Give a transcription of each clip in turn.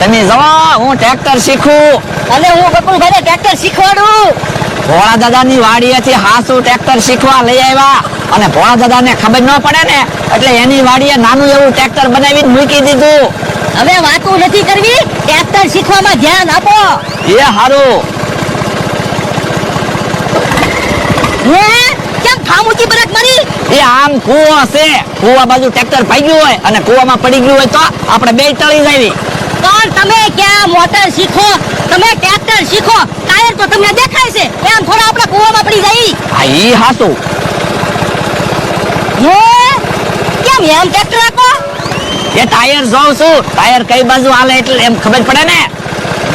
તમે જવા, હું ટ્રેક્ટર શીખું. અને હું બકુલભાઈને ટ્રેક્ટર શીખવાડું. ભોળા દાદાની વાડીએથી હાસુ ટ્રેક્ટર શીખવા લઈ આવ્યા અને ભોળા દાદાને ખબર ન પડે ને એટલે એની વાડીએ નાનું એવું ટ્રેક્ટર બનાવીને મૂકી દીધું. હવે વાતું નથી કરવી, ટ્રેક્ટર શીખવામાં ધ્યાન આપો. એ હારું. હે કેમ ખામુચી બરક મારી? એ આમ કૂવો છે, કૂવા બાજુ ટ્રેક્ટર ભાગ્યું હોય અને કૂવામાં પડી ગયું હોય તો આપણે બે ટળી જાવી. પણ તમે ક્યાં મોટર શીખો, તમે ટ્રેક્ટર શીખો. ટાયર તો તમને દેખાય છે, એમ થોડા આપણા કૂવામાં પડી જાય. હા ઈ હાસુ. હે કેમ એમ ટ્રેક્ટર આપો? એ ટાયર જોઉં છું, ટાયર કઈ બાજુ હાલે એટલે એમ ખબર પડે ને.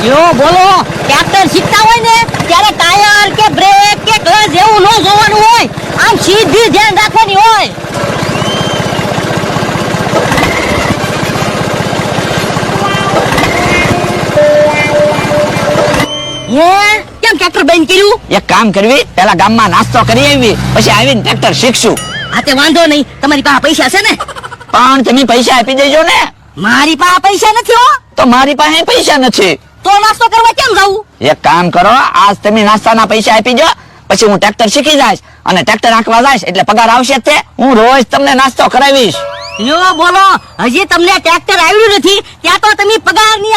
યો બોલો, ટ્રેક્ટર શીખતા હોય ને ત્યારે ટાયર કે બ્રેક કે ક્લચ એવું ન જોવાનું હોય, આમ સીધી ધ્યાન રાખવાની હોય. હે કેમ ટ્રેક્ટર બંધ કર્યું? એક કામ કરવી, પેલા ગામમાં નાસ્તો કરી આવી પછી આવીને ટ્રેક્ટર શીખશું. આ તે વાંધો નહીં, તમારી પાસે પૈસા છે ને? પણ તમે પૈસા આપી દેજો ને. મારી પાસે પૈસા નથી હો. તો મારી પાસે પૈસા નથી. તો નાસ્તો કરવા કેમ જાવું? એક કામ કરો, આજ તમે નાસ્તાના પૈસા આપી દો, પછી હું ટ્રેક્ટર શીખી જઈશ અને ટ્રેક્ટર આંકવા જઈશ એટલે પગાર આવશે જ તે. હું રોજ તમને નાસ્તો કરાવીશ. યો બોલો, હજી તમને ટ્રેક્ટર આવ્યું નથી ત્યાં તો તમે પગાર ની